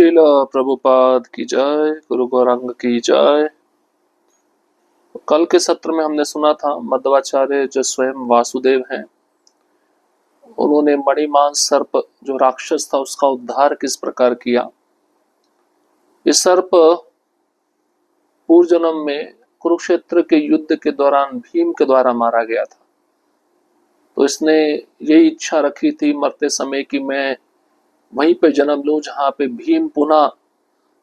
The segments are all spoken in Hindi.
श्रील प्रभुपाद की जय, गुरु गौरांग की जय। कल के सत्र में हमने सुना था मध्वाचार्य जो स्वयं वासुदेव हैं, उन्होंने मणिमान सर्प जो राक्षस था उसका उद्धार किस प्रकार किया। ये सर्प पूर्व जन्म में कुरुक्षेत्र के युद्ध के दौरान भीम के द्वारा मारा गया था। तो इसने यही इच्छा रखी थी मरते समय कि मैं वहीं पे जन्म लूं जहां पे भीम पुनः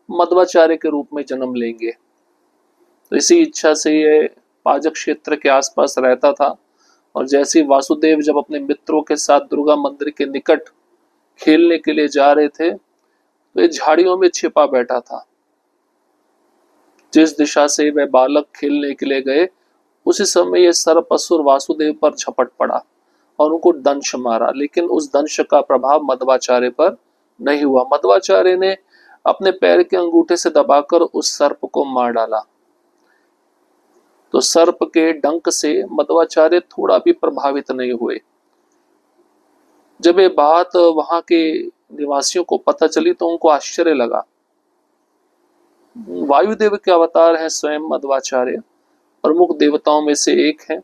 मध्वाचार्य के रूप में जन्म लेंगे। तो इसी इच्छा से ये पाजक क्षेत्र के आसपास रहता था। और जैसे वासुदेव जब अपने मित्रों के साथ दुर्गा मंदिर के निकट खेलने के लिए जा रहे थे तो ये झाड़ियों में छिपा बैठा था। जिस दिशा से वह बालक खेलने के लिए गए उसी समय ये सर्प असुर वासुदेव पर झपट पड़ा और उनको दंश मारा, लेकिन उस दंश का प्रभाव मध्वाचार्य पर नहीं हुआ। मध्वाचार्य ने अपने पैर के अंगूठे से दबाकर उस सर्प को मार डाला। तो सर्प के डंक से मध्वाचार्य थोड़ा भी प्रभावित नहीं हुए। जब ये बात वहां के निवासियों को पता चली तो उनको आश्चर्य लगा। वायुदेव के अवतार हैं स्वयं मध्वाचार्य, प्रमुख देवताओं में से एक है।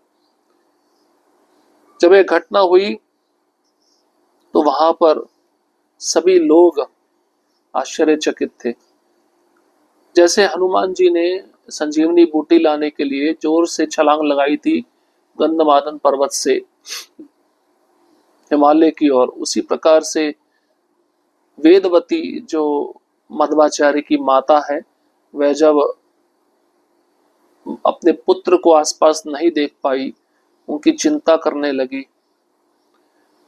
जब यह घटना हुई तो वहां पर सभी लोग आश्चर्यचकित थे। जैसे हनुमान जी ने संजीवनी बूटी लाने के लिए जोर से छलांग लगाई थी गंधमादन पर्वत से हिमालय की ओर, उसी प्रकार से वेदवती जो मध्वाचार्य की माता है वह जब अपने पुत्र को आसपास नहीं देख पाई, उनकी चिंता करने लगी,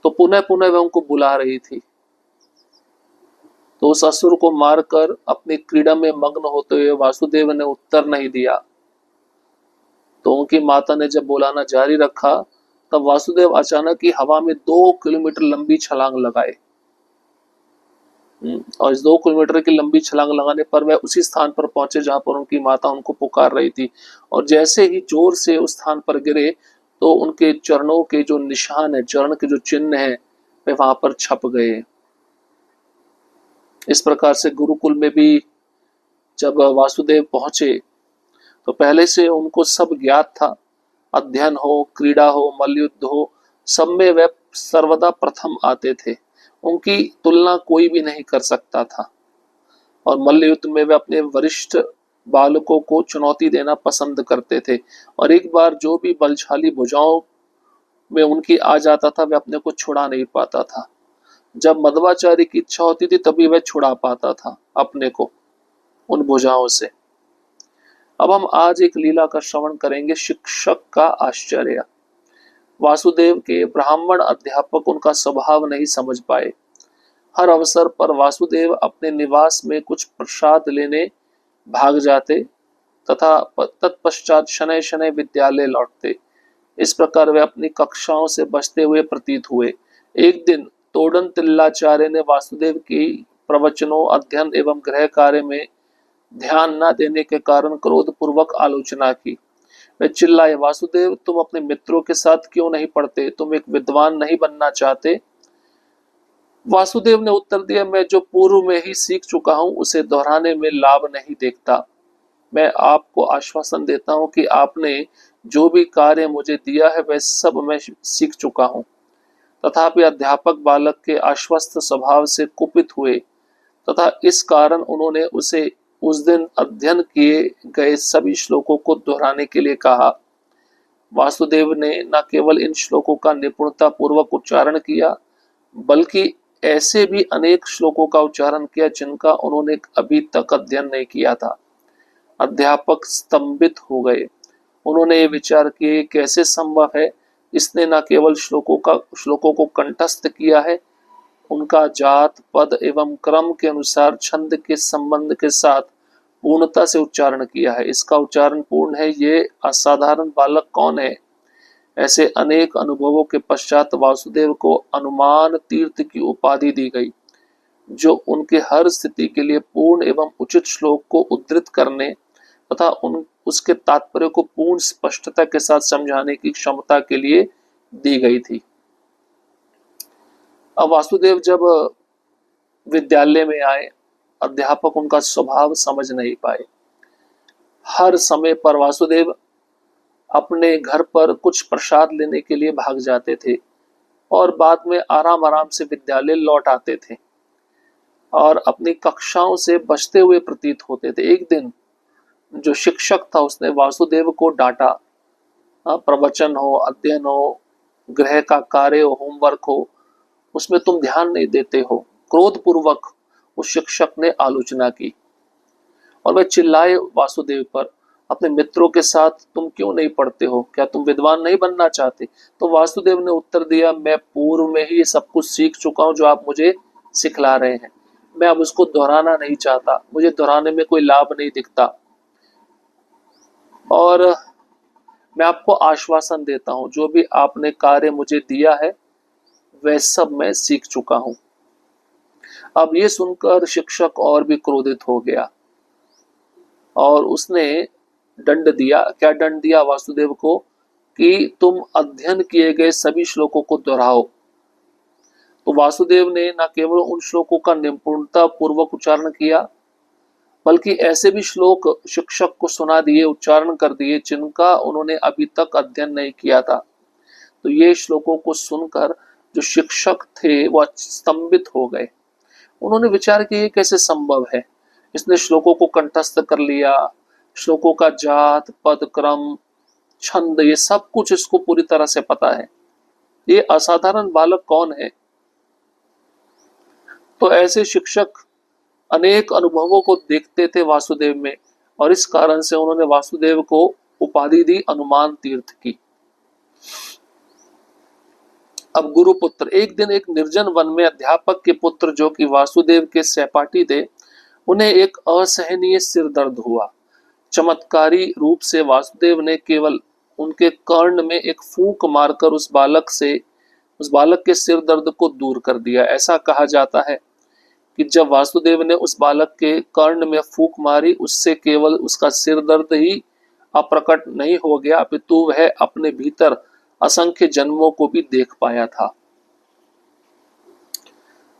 तो पुनः पुनः वह उनको बुला रही थी। तो उस असुर को मारकर अपनी क्रीड़ा में मग्न होते हुए वासुदेव ने उत्तर नहीं दिया। तो उनकी माता ने जब बुलाना जारी रखा तब वासुदेव अचानक ही हवा में 2 किलोमीटर लंबी छलांग लगाए। और इस 2 किलोमीटर की लंबी छलांग लगाने पर वह उसी स्थान पर पहुंचे जहां पर उनकी माता उनको पुकार रही थी। और जैसे ही जोर से उस स्थान पर गिरे तो उनके चरणों के जो निशान है, चरण के जो चिन्ह है, वे वहां पर छप गए। इस प्रकार से गुरुकुल में भी जब वासुदेव पहुंचे तो पहले से उनको सब ज्ञात था। अध्ययन हो, क्रीड़ा हो, मल्लयुद्ध हो, सब में वे सर्वदा प्रथम आते थे। उनकी तुलना कोई भी नहीं कर सकता था। और मल्लयुद्ध में वे अपने वरिष्ठ बालकों को चुनौती देना पसंद करते थे। और एक बार जो भी बलशाली भुजाओं में उनकी आ जाता था वह अपने को छुड़ा नहीं पाता था। जब मध्वाचार्य की इच्छा होती थी तभी वह छुड़ा पाता था अपने को उन भुजाओं से। अब हम आज एक लीला का श्रवण करेंगे, शिक्षक का आश्चर्य। वासुदेव के ब्राह्मण अध्यापक उनका स्वभाव नहीं समझ पाए। हर अवसर पर वासुदेव अपने निवास में कुछ प्रसाद लेने भाग जाते तथा तत्पश्चात शनैः शनैः विद्यालय लौटते। इस प्रकार वे अपनी कक्षाओं से बचते हुए प्रतीत हुए। एक दिन तोड़न तिल्लाचार्य ने वासुदेव की प्रवचनों, अध्ययन एवं गृह कार्य में ध्यान न देने के कारण क्रोध पूर्वक आलोचना की। वे चिल्लाए, वासुदेव तुम अपने मित्रों के साथ क्यों नहीं पढ़ते? तुम एक विद्वान नहीं बनना चाहते? वासुदेव ने उत्तर दिया, मैं जो पूर्व में ही सीख चुका हूं उसे दोहराने में लाभ नहीं देखता। मैं आपको आश्वासन देता हूं कि आपने जो भी कार्य मुझे दिया है वह सब मैं सीख चुका हूं। तथापि अध्यापक बालक के आश्वस्त स्वभाव से कुपित हुए तथा इस कारण उन्होंने उसे उस दिन अध्ययन किए गए सभी श्लोकों को दोहराने के लिए कहा। वासुदेव ने न केवल इन श्लोकों का निपुणता पूर्वक उच्चारण किया बल्कि ऐसे भी अनेक श्लोकों का उच्चारण किया जिनका उन्होंने अभी तक अध्ययन नहीं किया था। अध्यापक स्तंभित हो गए। उन्होंने ये विचार किए कैसे संभव है, इसने न केवल श्लोकों को कंठस्थ किया है, उनका जात, पद एवं क्रम के अनुसार छंद के संबंध के साथ पूर्णता से उच्चारण किया है। इसका उच्चारण पूर्ण है, ये असाधारण बालक कौन है? ऐसे अनेक अनुभवों के पश्चात वासुदेव को अनुमान तीर्थ की उपाधि दी गई, जो उनके हर स्थिति के लिए पूर्ण एवं उचित श्लोक को उद्धृत करने तथा उसके तात्पर्य को पूर्ण स्पष्टता के साथ समझाने की क्षमता के लिए दी गई थी। अब वासुदेव जब विद्यालय में आए अध्यापक उनका स्वभाव समझ नहीं पाए। हर समय पर वासुदेव अपने घर पर कुछ प्रसाद लेने के लिए भाग जाते थे और बाद में आराम आराम से विद्यालय लौट आते थे और अपनी कक्षाओं से बचते हुए प्रतीत होते थे। एक दिन जो शिक्षक था उसने वासुदेव को डांटा। प्रवचन हो, अध्ययन हो, गृह का कार्य हो, होमवर्क हो, उसमें तुम ध्यान नहीं देते हो। क्रोधपूर्वक उस शिक्षक ने आलोचना की और वह चिल्लाए वासुदेव पर, अपने मित्रों के साथ तुम क्यों नहीं पढ़ते हो? क्या तुम विद्वान नहीं बनना चाहते? तो वासुदेव ने उत्तर दिया, मैं पूर्व में ही सब कुछ सीख चुका हूं जो आप मुझे सिखला रहे हैं। मैं अब उसको दोहराना नहीं चाहता, मुझे दोहराने में कोई लाभ नहीं दिखता और मैं आपको आश्वासन देता हूं, जो भी आपने कार्य मुझे दिया है वह सब मैं सीख चुका हूं। अब ये सुनकर शिक्षक और भी क्रोधित हो गया और उसने दंड दिया। क्या दंड दिया वासुदेव को? कि तुम अध्ययन किए गए सभी श्लोकों को दोहराओ। तो वासुदेव ने न केवल उन श्लोकों का निपुणता पूर्वक उच्चारण किया, बल्कि ऐसे भी श्लोक शिक्षक को सुना दिए, उच्चारण कर दिए, जिनका उन्होंने अभी तक अध्ययन नहीं किया था। तो ये श्लोकों को सुनकर जो शिक्षक थे वह स्तंभित हो गए। उन्होंने विचार किया ये कैसे संभव है? इसने श्लोकों को कंठस्थ कर लिया, श्लोकों का जात, पद, क्रम, छंद, ये सब कुछ इसको पूरी तरह से पता है। ये असाधारण बालक कौन है? तो ऐसे शिक्षक अनेक अनुभवों को देखते थे वासुदेव में और इस कारण से उन्होंने वासुदेव को उपाधि दी अनुमान तीर्थ की। अब गुरुपुत्र। एक दिन एक निर्जन वन में अध्यापक के पुत्र, जो कि वासुदेव के सहपाठी थे, उन्हें एक असहनीय सिर दर्द हुआ। चमत्कारी रूप से वासुदेव ने केवल उनके कर्ण में एक फूंक मारकर उस बालक के सिर दर्द को दूर कर दिया। ऐसा कहा जाता है कि जब वासुदेव ने उस बालक के कर्ण में फूंक मारी, उससे केवल उसका सिर दर्द ही अप्रकट नहीं हो गया, अपितु वह अपने भीतर असंख्य जन्मों को भी देख पाया था।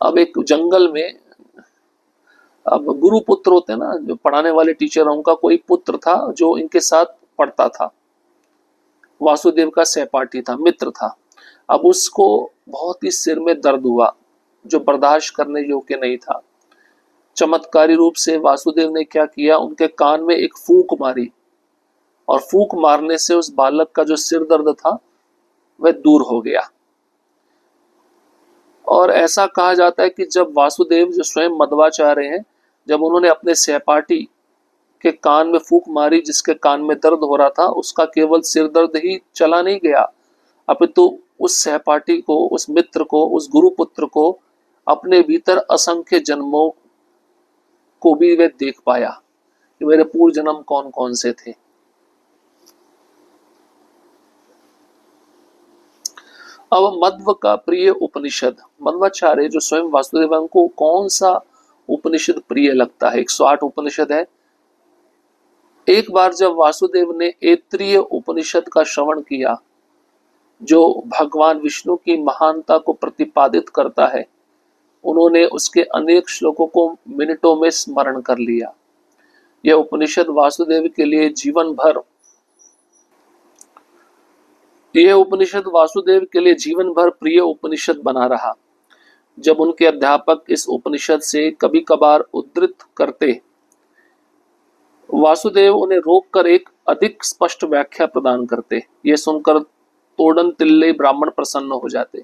अब एक जंगल में, अब गुरु पुत्र होते हैं ना, जो पढ़ाने वाले टीचर, उनका कोई पुत्र था जो इनके साथ पढ़ता था, वासुदेव का सहपाठी था, मित्र था। अब उसको बहुत ही सिर में दर्द हुआ जो बर्दाश्त करने योग्य नहीं था। चमत्कारी रूप से वासुदेव ने क्या किया, उनके कान में एक फूंक मारी और फूंक मारने से उस बालक का जो सिर दर्द था वह दूर हो गया। और ऐसा कहा जाता है कि जब वासुदेव, जो स्वयं मध्वाचार्य हैं, जब उन्होंने अपने सहपाठी के कान में फूंक मारी, जिसके कान में दर्द हो रहा था, उसका केवल सिर दर्द ही चला नहीं गया, अपितु उस सहपाठी को, उस मित्र को, उस गुरुपुत्र को अपने भीतर असंख्य जन्मों को भी वह देख पाया कि मेरे पूर्व जन्म कौन कौन से थे। अब मध्व का प्रिय उपनिषद। मध्वाचार्य जो स्वयं वासुदेव को कौन सा उपनिषद प्रिय लगता है? 108 उपनिषद है। एक बार जब वासुदेव ने ऐत्रेय उपनिषद का श्रवण किया, जो भगवान विष्णु की महानता को प्रतिपादित करता है, उन्होंने उसके अनेक श्लोकों को मिनटों में स्मरण कर लिया। यह उपनिषद वासुदेव के लिए जीवन भर प्रिय उपनिषद बना रहा। जब उनके अध्यापक इस उपनिषद से कभी कभार उद्धृत करते, वासुदेव उन्हें रोककर एक अधिक स्पष्ट व्याख्या प्रदान करते। ये सुनकर तोड़न तिल्ले ब्राह्मण प्रसन्न हो जाते।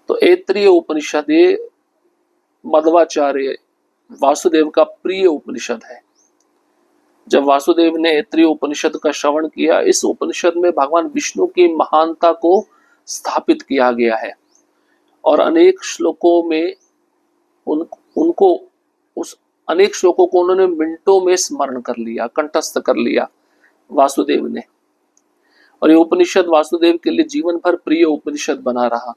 तो ऐत्रेय उपनिषद, ये मध्वाचार्य वासुदेव का प्रिय उपनिषद है। जब वासुदेव ने ऐत्रेय उपनिषद का श्रवण किया, इस उपनिषद में भगवान विष्णु की महानता को स्थापित किया गया है और अनेक श्लोकों में अनेक श्लोकों को उन्होंने मिनटों में स्मरण कर लिया, कंठस्थ कर लिया वासुदेव ने। और ये उपनिषद वासुदेव के लिए जीवन भर प्रिय उपनिषद बना रहा।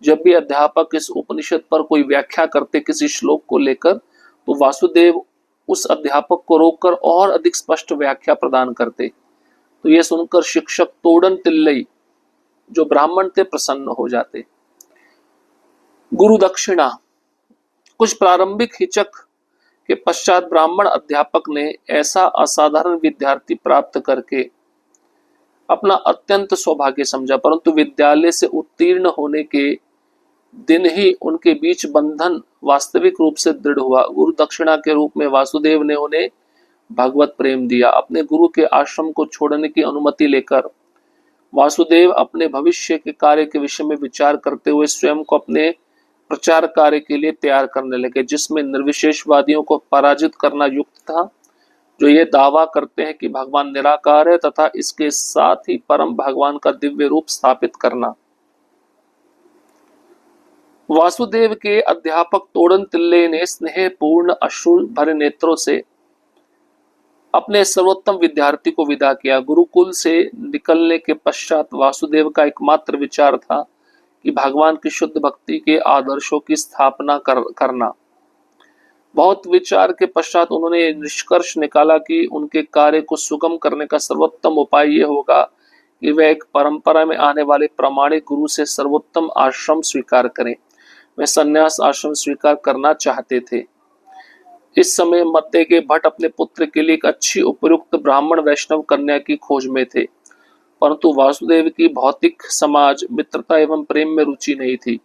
जब भी अध्यापक इस उपनिषद पर कोई व्याख्या करते किसी श्लोक को लेकर, तो वासुदेव उस अध्यापक को रोककर और अधिक स्पष्ट व्याख्या प्रदान करते। तो यह सुनकर शिक्षक तोड़न तिल्लई, जो ब्राह्मण थे, प्रसन्न हो जाते। गुरु दक्षिणा। कुछ प्रारंभिक हिचक के पश्चात ब्राह्मण अध्यापक ने ऐसा असाधारण विद्यार्थी प्राप्त करके अपना अत्यंत सौभाग्य समझा, परंतु विद्यालय से उत्तीर्ण होने के दिन ही उनके बीच बंधन वास्तविक रूप से दृढ़ हुआ। गुरु दक्षिणा के रूप में वासुदेव ने उन्हें भगवत प्रेम दिया। अपने गुरु के आश्रम को छोड़ने की अनुमति लेकर वासुदेव अपने भविष्य के कार्य के विषय में विचार करते हुए स्वयं को अपने प्रचार कार्य के लिए तैयार करने लगे, जिसमें निर्विशेषवादियों को पराजित करना युक्त था, जो ये दावा करते हैं कि भगवान निराकार है, तथा इसके साथ ही परम भगवान का दिव्य रूप स्थापित करना। वासुदेव के अध्यापक तोड़न तिल्ले ने स्नेहपूर्ण अश्रु भरे नेत्रों से अपने सर्वोत्तम विद्यार्थी को विदा किया। गुरुकुल से निकलने के पश्चात वासुदेव का एकमात्र विचार था कि भगवान की शुद्ध भक्ति के आदर्शों की स्थापना करना। बहुत विचार के पश्चात उन्होंने निष्कर्ष निकाला कि उनके कार्य को सुगम करने का सर्वोत्तम उपाय यह होगा कि वे एक परंपरा में आने वाले प्रामाणिक गुरु से सर्वोत्तम आश्रम स्वीकार करें। वे संन्यास आश्रम स्वीकार करना चाहते थे। इस समय मध्य के भट्ट अपने पुत्र के लिए एक अच्छी उपयुक्त ब्राह्मण वैष्णव कन्या की खोज में थे, परंतु वासुदेव की भौतिक समाज मित्रता एवं प्रेम में रुचि नहीं थी,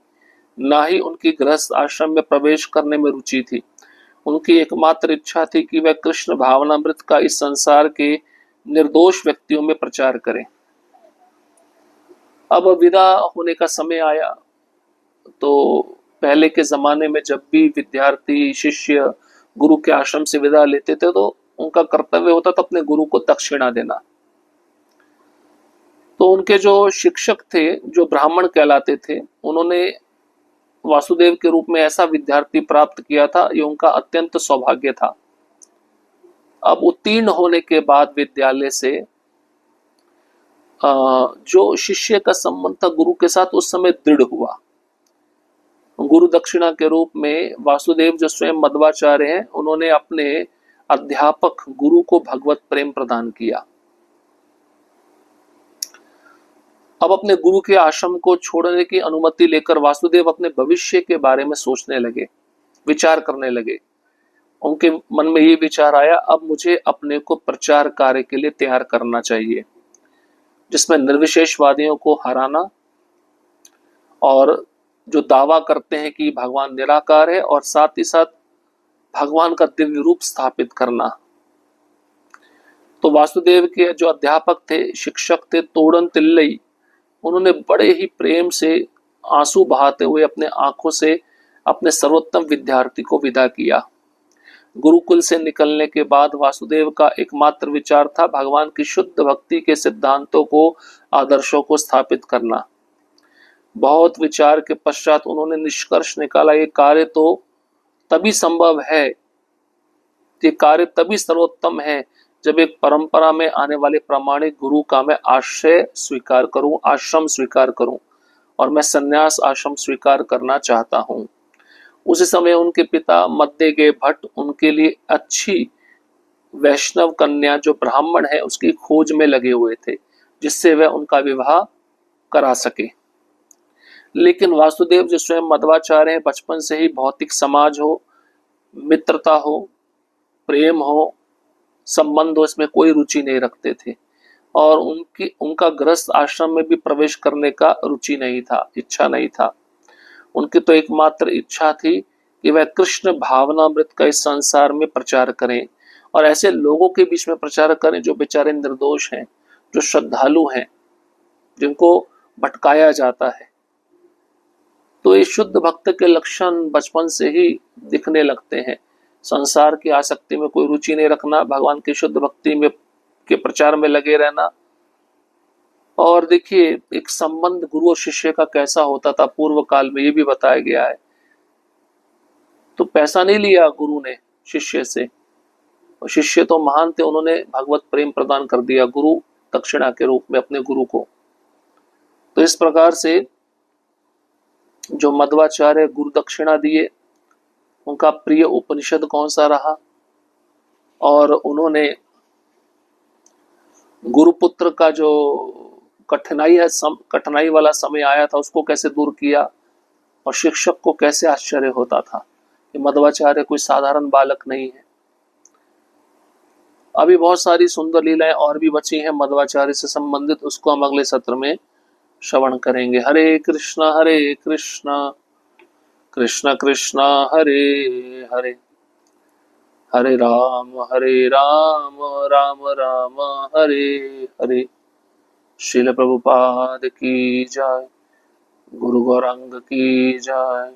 न ही उनकी गृहस्थ आश्रम में प्रवेश करने में रुचि थी। उनकी एकमात्र इच्छा थी कि वह कृष्ण भावनामृत का इस संसार के निर्दोष व्यक्तियों में प्रचार करें। अब विदा होने का समय आया, तो पहले के जमाने में जब भी विद्यार्थी शिष्य गुरु के आश्रम से विदा लेते थे तो उनका कर्तव्य होता था अपने गुरु को दक्षिणा देना। तो उनके जो शिक्षक थे, जो ब्राह्मण कहलाते थे, उन्होंने वासुदेव के रूप में ऐसा विद्यार्थी प्राप्त किया था, ये उनका अत्यंत सौभाग्य था। अब उत्तीर्ण होने के बाद विद्यालय से जो शिष्य का संबंध था गुरु के साथ उस समय दृढ़ हुआ। गुरु दक्षिणा के रूप में वासुदेव जो स्वयं मध्वाचार्य हैं, उन्होंने अपने अध्यापक गुरु को भगवत प्रेम प्रदान किया। अब अपने गुरु के आश्रम को छोड़ने की अनुमति लेकर वासुदेव अपने भविष्य के बारे में सोचने लगे, विचार करने लगे। उनके मन में ये विचार आया, अब मुझे अपने को प्रचार कार्य के लिए तैयार करना चाहिए, जिसमें निर्विशेषवादियों को हराना और जो दावा करते हैं कि भगवान निराकार है, और साथ ही साथ भगवान का दिव्य रूप स्थापित करना। तो वासुदेव के जो अध्यापक थे, शिक्षक थे तोड़न तिल्लई, उन्होंने बड़े ही प्रेम से आंसू बहाते हुए अपने आंखों से अपने सर्वोत्तम विद्यार्थी को विदा किया। गुरुकुल से निकलने के बाद वासुदेव का एकमात्र विचार था भगवान की शुद्ध भक्ति के सिद्धांतों को, आदर्शों को स्थापित करना। बहुत विचार के पश्चात उन्होंने निष्कर्ष निकाला, ये कार्य तो तभी संभव है, ये कार्य तभी सर्वोत्तम है जब एक परंपरा में आने वाले प्रामाणिक गुरु का मैं आश्रय स्वीकार करूं, आश्रम स्वीकार करूं, और मैं संन्यास आश्रम स्वीकार करना चाहता हूं। उसी समय उनके पिता मध्य के भट्ट उनके लिए अच्छी वैष्णव कन्या जो ब्राह्मण है उसकी खोज में लगे हुए थे, जिससे वह उनका विवाह करा सके। लेकिन वासुदेव जो स्वयं मध्वाचार्य हैं, बचपन से ही भौतिक समाज हो, मित्रता हो, प्रेम हो, संबंध हो, इसमें कोई रुचि नहीं रखते थे, और उनका गृहस्थ आश्रम में भी प्रवेश करने का रुचि नहीं था, इच्छा नहीं था। उनकी तो एकमात्र इच्छा थी कि वह कृष्ण भावनामृत का इस संसार में प्रचार करें, और ऐसे लोगों के बीच में प्रचार करें जो बेचारे निर्दोष हैं, जो श्रद्धालु हैं, जिनको भटकाया जाता है। तो ये शुद्ध भक्त के लक्षण बचपन से ही दिखने लगते हैं। संसार की आसक्ति में कोई रुचि नहीं रखना, भगवान की शुद्ध भक्ति में के प्रचार में लगे रहना। और देखिए एक संबंध गुरु और शिष्य का कैसा होता था पूर्व काल में, ये भी बताया गया है। तो पैसा नहीं लिया गुरु ने शिष्य से, और शिष्य तो महान थे, उन्होंने भगवत प्रेम प्रदान कर दिया गुरु दक्षिणा के रूप में अपने गुरु को। तो इस प्रकार से जो मध्वाचार्य गुरु दक्षिणा दिए, उनका प्रिय उपनिषद कौन सा रहा, और उन्होंने गुरुपुत्र का जो कठिनाई वाला समय आया था उसको कैसे दूर किया, और शिक्षक को कैसे आश्चर्य होता था ये मध्वाचार्य कोई साधारण बालक नहीं है। अभी बहुत सारी सुंदर लीलाएं और भी बची हैं मध्वाचार्य से संबंधित, उसको हम अगले सत्र में श्रवण करेंगे। हरे कृष्णा कृष्ण कृष्ण हरे हरे, हरे राम राम राम हरे हरे। श्रील प्रभुपाद की जय, गुरु गौरांग की जय।